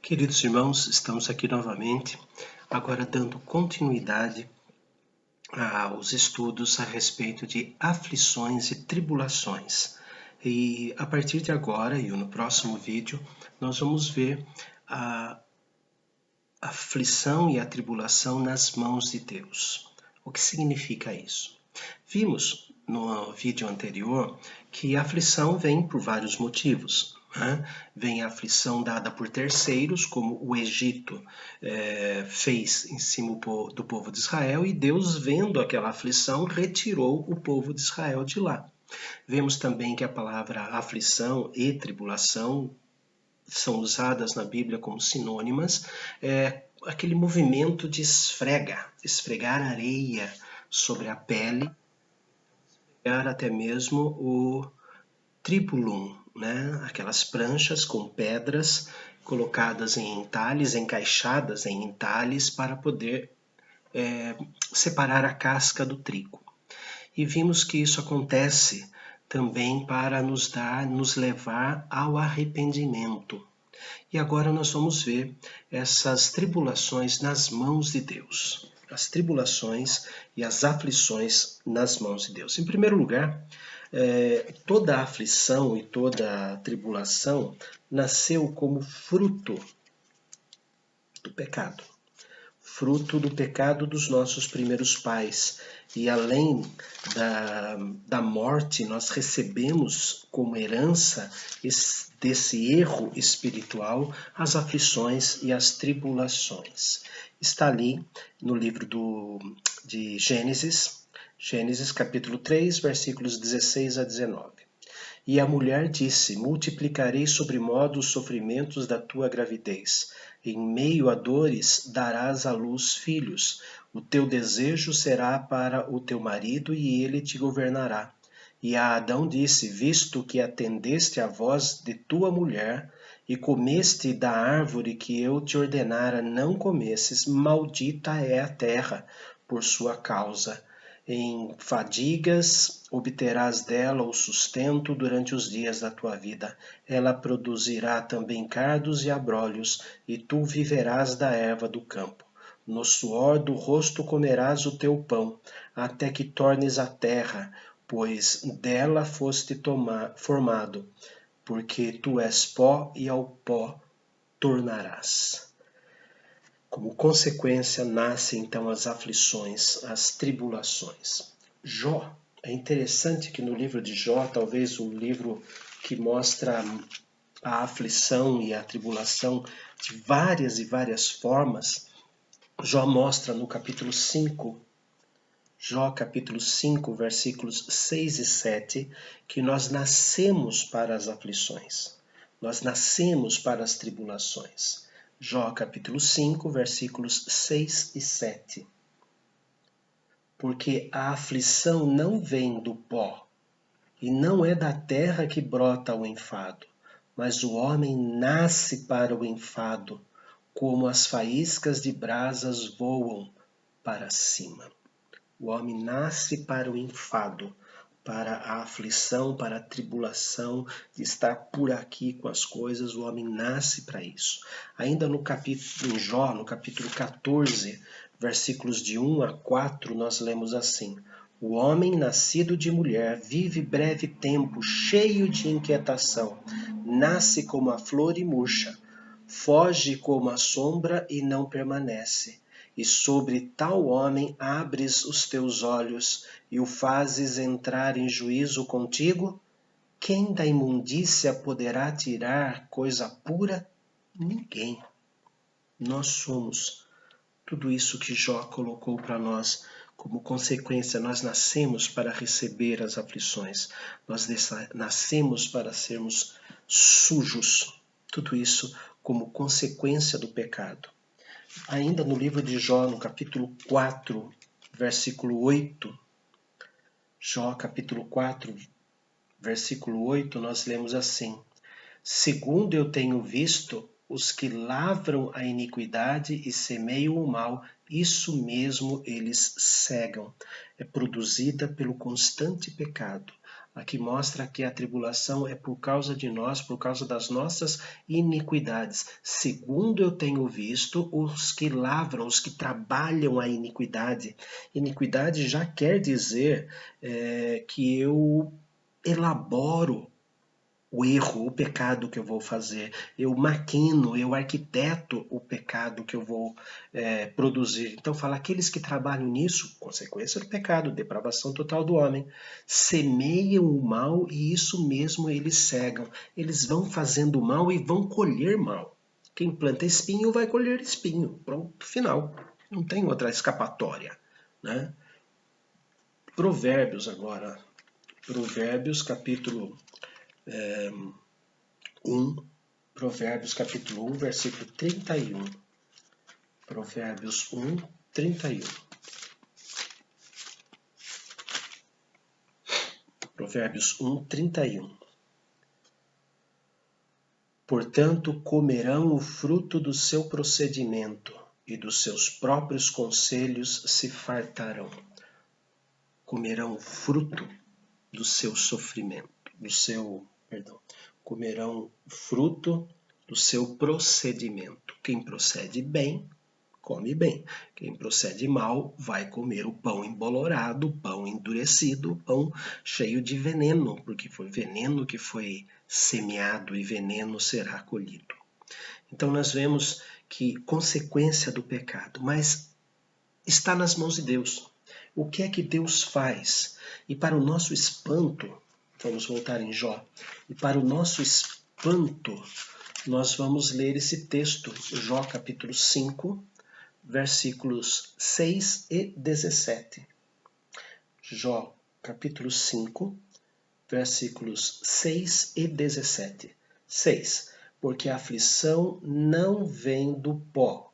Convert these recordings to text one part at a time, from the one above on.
Queridos irmãos, estamos aqui novamente, agora dando continuidade aos estudos a respeito de aflições e tribulações. E a partir de agora e no próximo vídeo, nós vamos ver a aflição e a tribulação nas mãos de Deus. O que significa isso? Vimos no vídeo anterior que a aflição vem por vários motivos. Vem a aflição dada por terceiros, como o Egito fez em cima do povo de Israel, e Deus, vendo aquela aflição, retirou o povo de Israel de lá. Vemos também que a palavra aflição e tribulação são usadas na Bíblia como sinônimas, aquele movimento de esfregar areia sobre a pele, esfregar até mesmo o tribulum, aquelas pranchas com pedras colocadas em entalhes, encaixadas em entalhes para poder separar a casca do trigo. E vimos que isso acontece também para nos levar ao arrependimento. E agora nós vamos ver essas tribulações nas mãos de Deus. As tribulações e as aflições nas mãos de Deus. Em primeiro lugar, toda a aflição e toda a tribulação nasceu como fruto do pecado. Fruto do pecado dos nossos primeiros pais. E além da morte, nós recebemos como herança desse erro espiritual as aflições e as tribulações. Está ali no livro de Gênesis capítulo 3, versículos 16 a 19. E a mulher disse: multiplicarei sobremodo os sofrimentos da tua gravidez. Em meio a dores darás à luz filhos. O teu desejo será para o teu marido e ele te governará. E a Adão disse: visto que atendeste à voz de tua mulher e comeste da árvore que eu te ordenara não comesses, maldita é a terra por sua causa. Em fadigas obterás dela o sustento durante os dias da tua vida. Ela produzirá também cardos e abrolhos, e tu viverás da erva do campo. No suor do rosto comerás o teu pão, até que tornes a terra, pois dela foste formado, porque tu és pó e ao pó tornarás. Como consequência, nascem então as aflições, as tribulações. Jó, é interessante que no livro de Jó, talvez o livro que mostra a aflição e a tribulação de várias e várias formas, Jó mostra no capítulo 5, Jó capítulo 5, versículos 6 e 7, que nós nascemos para as aflições, nós nascemos para as tribulações. Jó capítulo 5, versículos 6 e 7. Porque a aflição não vem do pó, e não é da terra que brota o enfado, mas o homem nasce para o enfado, como as faíscas de brasas voam para cima. O homem nasce para o enfado, para a aflição, para a tribulação de estar por aqui com as coisas, o homem nasce para isso. Ainda em Jó, no capítulo 14, versículos de 1 a 4, nós lemos assim: o homem nascido de mulher vive breve tempo, cheio de inquietação, nasce como a flor e murcha, foge como a sombra e não permanece. E sobre tal homem abres os teus olhos e o fazes entrar em juízo contigo? Quem da imundícia poderá tirar coisa pura? Ninguém. Nós somos tudo isso que Jó colocou para nós. Como consequência, nós nascemos para receber as aflições. Nós nascemos para sermos sujos. Tudo isso como consequência do pecado. Ainda no livro de Jó, no capítulo 4, versículo 8, Jó, capítulo 4, versículo 8, nós lemos assim: segundo eu tenho visto, os que lavram a iniquidade e semeiam o mal, isso mesmo eles cegam. É produzida pelo constante pecado. Aqui mostra que a tribulação é por causa de nós, por causa das nossas iniquidades. Segundo eu tenho visto, os que lavram, os que trabalham a iniquidade. Iniquidade já quer dizer que eu elaboro o erro, o pecado que eu vou fazer. Eu maquino, eu arquiteto o pecado que eu vou produzir. Então fala, aqueles que trabalham nisso, consequência do pecado, depravação total do homem, semeiam o mal e isso mesmo eles cegam. Eles vão fazendo mal e vão colher mal. Quem planta espinho vai colher espinho. Pronto, final. Não tem outra escapatória, né? Provérbios agora. Provérbios capítulo 1, Provérbios capítulo 1, versículo 31. Provérbios 1, 31. Provérbios 1, 31. Portanto, comerão o fruto do seu procedimento, e dos seus próprios conselhos se fartarão. Comerão o fruto do seu sofrimento, comerão o fruto do seu procedimento. Quem procede bem, come bem. Quem procede mal, vai comer o pão embolorado, o pão endurecido, o pão cheio de veneno, porque foi veneno que foi semeado e veneno será colhido. Então nós vemos que consequência do pecado, mas está nas mãos de Deus. O que é que Deus faz? E para o nosso espanto, vamos voltar em Jó, e para o nosso espanto, nós vamos ler esse texto, Jó capítulo 5, versículos 6 e 17. Jó capítulo 5, versículos 6 e 17. 6. Porque a aflição não vem do pó,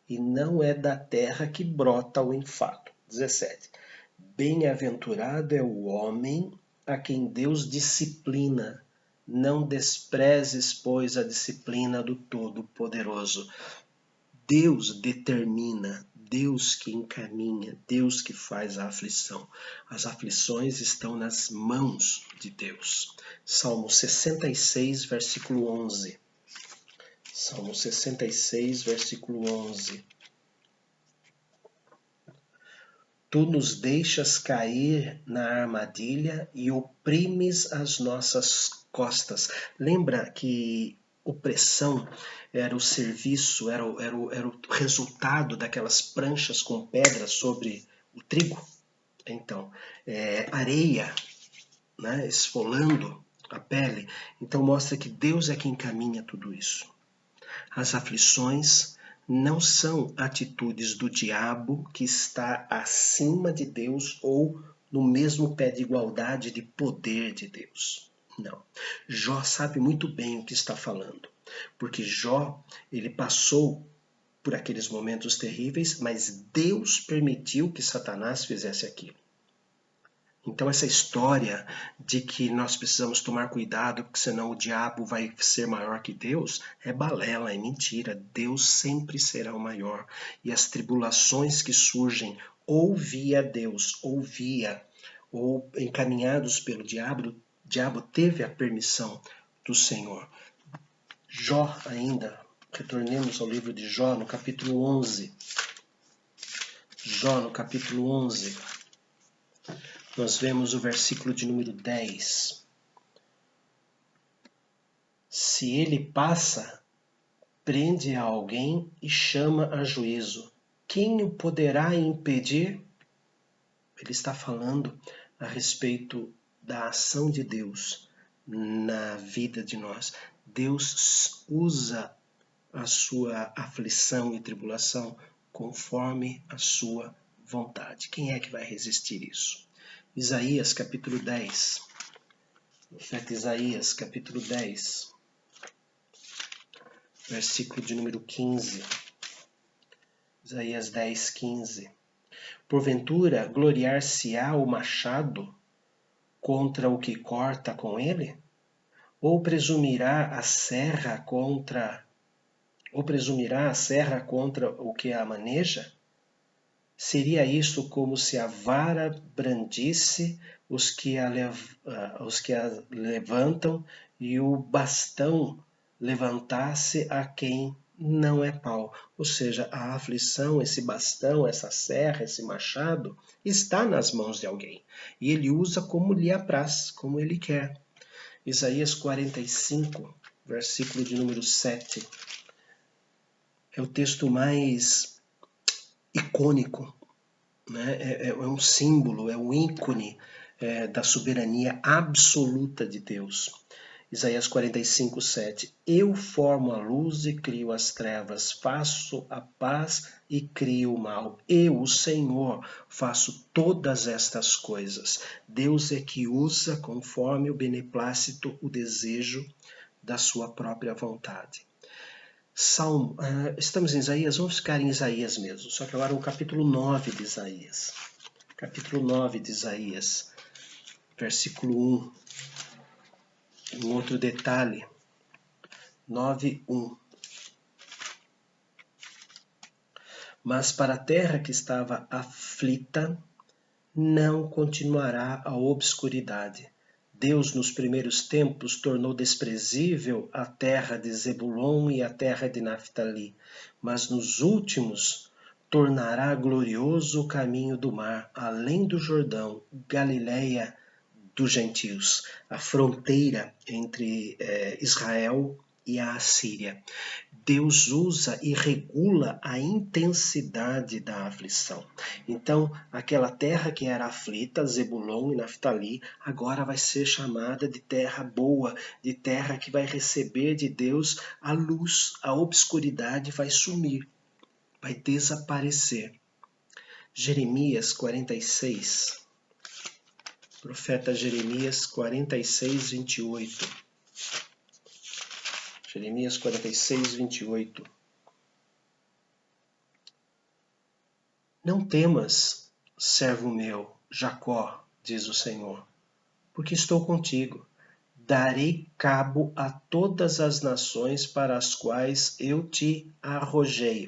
e não é da terra que brota o enfado. 17. Bem-aventurado é o homem a quem Deus disciplina. Não desprezes, pois, a disciplina do Todo-Poderoso. Deus determina, Deus que encaminha, Deus que faz a aflição. As aflições estão nas mãos de Deus. Salmo 66, versículo 11. Salmo 66, versículo 11. Tu nos deixas cair na armadilha e oprimes as nossas costas. Lembra que opressão era o serviço, era o resultado daquelas pranchas com pedras sobre o trigo? Então, areia, né, esfolando a pele. Então mostra que Deus é quem encaminha tudo isso. As aflições não são atitudes do diabo que está acima de Deus ou no mesmo pé de igualdade de poder de Deus. Não. Jó sabe muito bem o que está falando, porque Jó, ele passou por aqueles momentos terríveis, mas Deus permitiu que Satanás fizesse aquilo. Então essa história de que nós precisamos tomar cuidado, porque senão o diabo vai ser maior que Deus, é balela, é mentira. Deus sempre será o maior. E as tribulações que surgem ou via Deus, ou encaminhados pelo diabo, o diabo teve a permissão do Senhor. Jó ainda, retornemos ao livro de Jó, no capítulo 11. Jó, no capítulo 11. Nós vemos o versículo de número 10. Se ele passa, prende a alguém e chama a juízo. Quem o poderá impedir? Ele está falando a respeito da ação de Deus na vida de nós. Deus usa a sua aflição e tribulação conforme a sua vontade. Quem é que vai resistir isso? Isaías capítulo 10. Profeta Isaías capítulo 10. Versículo de número 15. Isaías 10, 15. Porventura, gloriar-se-á o machado contra o que corta com ele? Ou presumirá a serra contra o que a maneja? Seria isso como se a vara brandisse os que a levantam e o bastão levantasse a quem não é pau. Ou seja, a aflição, esse bastão, essa serra, esse machado, está nas mãos de alguém. E ele usa como lhe apraz, como ele quer. Isaías 45, versículo de número 7. É o texto mais icônico, né? É um símbolo, é um ícone da soberania absoluta de Deus. Isaías 45, 7. Eu formo a luz e crio as trevas, faço a paz e crio o mal. Eu, o Senhor, faço todas estas coisas. Deus é que usa conforme o beneplácito, o desejo da sua própria vontade. Salmo, estamos em Isaías, vamos ficar em Isaías mesmo, só que agora o capítulo 9 de Isaías. Capítulo 9 de Isaías, versículo 1. Um outro detalhe, 9:1. Mas para a terra que estava aflita, não continuará a obscuridade. Deus, nos primeiros tempos, tornou desprezível a terra de Zebulon e a terra de Naftali, mas nos últimos tornará glorioso o caminho do mar, além do Jordão, Galileia dos gentios, a fronteira entre Israel e a Assíria. Deus usa e regula a intensidade da aflição. Então, aquela terra que era aflita, Zebulon e Naftali, agora vai ser chamada de terra boa, de terra que vai receber de Deus a luz, a obscuridade vai sumir, vai desaparecer. Jeremias 46, profeta Jeremias 46, 28. Jeremias 46, 28. Não temas, servo meu, Jacó, diz o Senhor, porque estou contigo. Darei cabo a todas as nações para as quais eu te arrojei.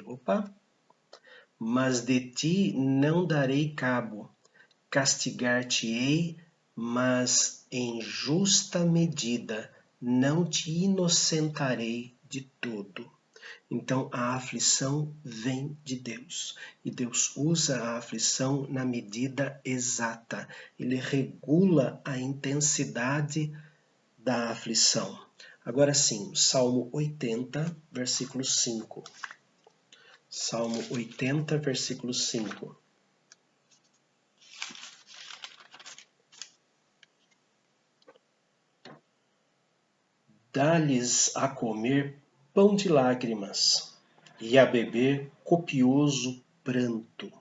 Mas de ti não darei cabo. Castigar-te-ei, mas em justa medida não te inocentarei de todo. Então a aflição vem de Deus e Deus usa a aflição na medida exata. Ele regula a intensidade da aflição. Agora sim, Salmo 80, versículo 5. Salmo 80, versículo 5. Dá-lhes a comer pão de lágrimas e a beber copioso pranto.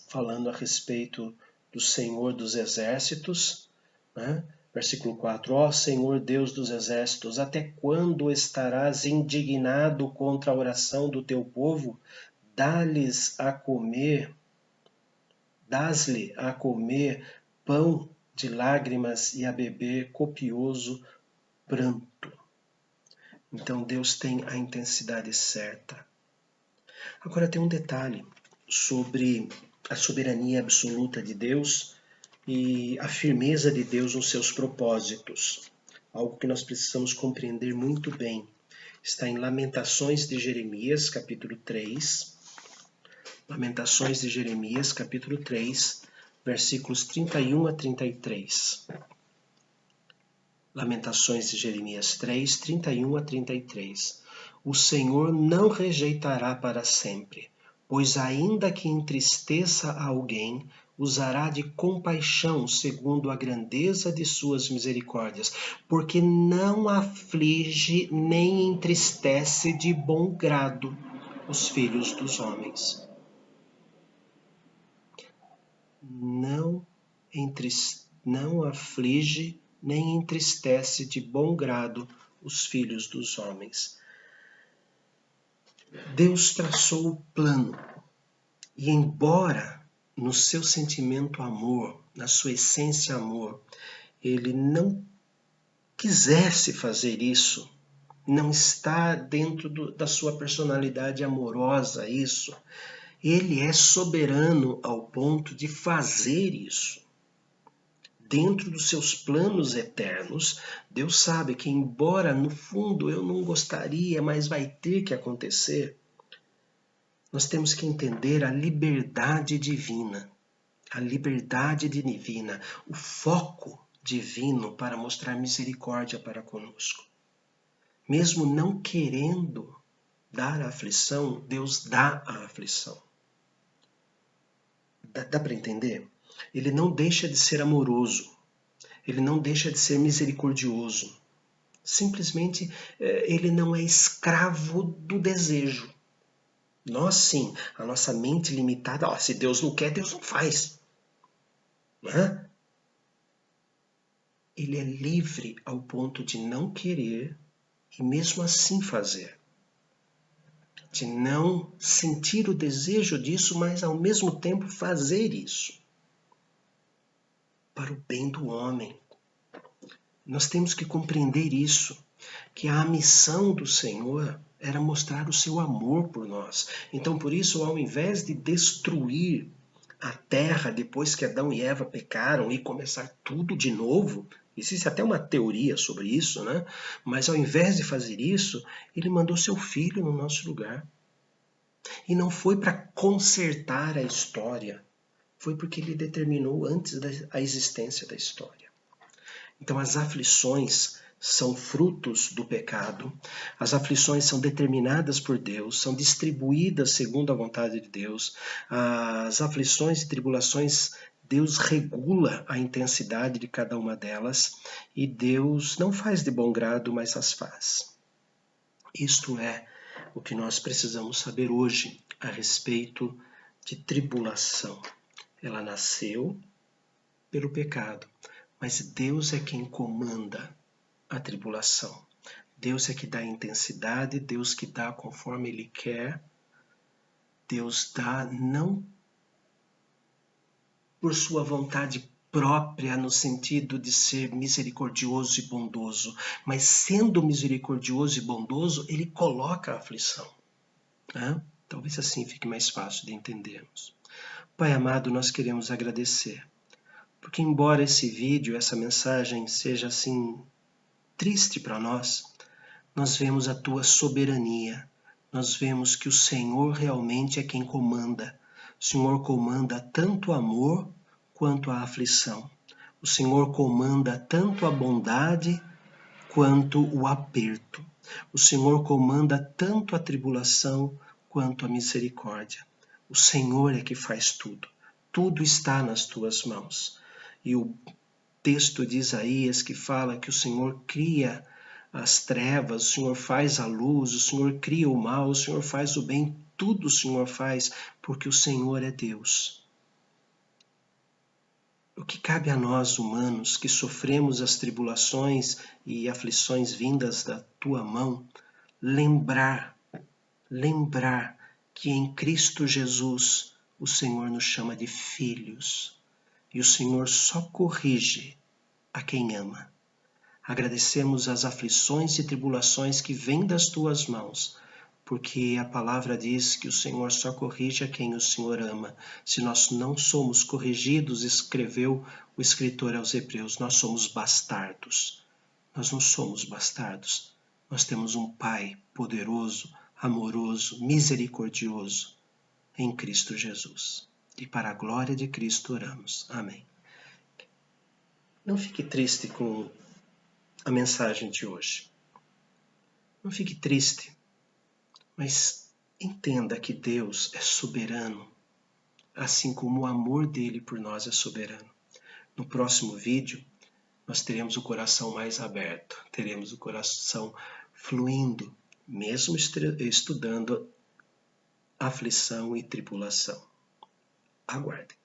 Falando a respeito do Senhor dos Exércitos, né? Versículo 4. Ó Senhor Deus dos Exércitos, até quando estarás indignado contra a oração do teu povo? Dá-lhes a comer, dás-lhe a comer pão de lágrimas e a beber copioso pranto. Então Deus tem a intensidade certa. Agora tem um detalhe sobre a soberania absoluta de Deus e a firmeza de Deus nos seus propósitos. Algo que nós precisamos compreender muito bem. Está em Lamentações de Jeremias, capítulo 3. Lamentações de Jeremias, capítulo 3, versículos 31 a 33. Lamentações de Jeremias 3, 31 a 33. O Senhor não rejeitará para sempre, pois ainda que entristeça a alguém, usará de compaixão segundo a grandeza de suas misericórdias, porque não aflige nem entristece de bom grado os filhos dos homens. Não aflige nem entristece de bom grado os filhos dos homens. Deus traçou o plano e, embora no seu sentimento amor, na sua essência amor, ele não quisesse fazer isso, não está dentro da sua personalidade amorosa isso, Ele é soberano ao ponto de fazer isso. Dentro dos seus planos eternos, Deus sabe que, embora no fundo eu não gostaria, mas vai ter que acontecer, nós temos que entender a liberdade divina. A liberdade divina, o foco divino para mostrar misericórdia para conosco. Mesmo não querendo dar a aflição, Deus dá a aflição. Dá para entender? Ele não deixa de ser amoroso. Ele não deixa de ser misericordioso. Simplesmente, ele não é escravo do desejo. Nós sim, a nossa mente limitada, se Deus não quer, Deus não faz. Não é? Ele é livre ao ponto de não querer e mesmo assim fazer. De não sentir o desejo disso, mas ao mesmo tempo fazer isso. Para o bem do homem. Nós temos que compreender isso, que a missão do Senhor era mostrar o seu amor por nós. Então, por isso, ao invés de destruir a terra depois que Adão e Eva pecaram e começar tudo de novo, existe até uma teoria sobre isso, né? Mas ao invés de fazer isso, ele mandou seu filho no nosso lugar. E não foi para consertar a história, foi porque ele determinou antes a existência da história. Então, as aflições são frutos do pecado, as aflições são determinadas por Deus, são distribuídas segundo a vontade de Deus, as aflições e tribulações, Deus regula a intensidade de cada uma delas e Deus não faz de bom grado, mas as faz. Isto é o que nós precisamos saber hoje a respeito de tribulação. Ela nasceu pelo pecado. Mas Deus é quem comanda a tribulação. Deus é que dá intensidade, Deus que dá conforme Ele quer. Deus dá não por sua vontade própria, no sentido de ser misericordioso e bondoso, mas sendo misericordioso e bondoso, Ele coloca a aflição. Talvez assim fique mais fácil de entendermos. Pai amado, nós queremos agradecer. Porque embora esse vídeo, essa mensagem seja assim triste para nós, nós vemos a tua soberania. Nós vemos que o Senhor realmente é quem comanda. O Senhor comanda tanto o amor quanto a aflição. O Senhor comanda tanto a bondade quanto o aperto. O Senhor comanda tanto a tribulação quanto a misericórdia. O Senhor é que faz tudo. Tudo está nas tuas mãos. E o texto de Isaías que fala que o Senhor cria as trevas, o Senhor faz a luz, o Senhor cria o mal, o Senhor faz o bem, tudo o Senhor faz, porque o Senhor é Deus. O que cabe a nós, humanos, que sofremos as tribulações e aflições vindas da tua mão, lembrar que em Cristo Jesus o Senhor nos chama de filhos. E o Senhor só corrige a quem ama. Agradecemos as aflições e tribulações que vêm das tuas mãos, porque a palavra diz que o Senhor só corrige a quem o Senhor ama. Se nós não somos corrigidos, escreveu o escritor aos Hebreus, nós somos bastardos. Nós não somos bastardos. Nós temos um Pai poderoso, amoroso, misericordioso em Cristo Jesus. E para a glória de Cristo oramos. Amém. Não fique triste com a mensagem de hoje. Não fique triste, mas entenda que Deus é soberano, assim como o amor dele por nós é soberano. No próximo vídeo, nós teremos o coração mais aberto, teremos o coração fluindo, mesmo estudando aflição e tribulação. Aguardem.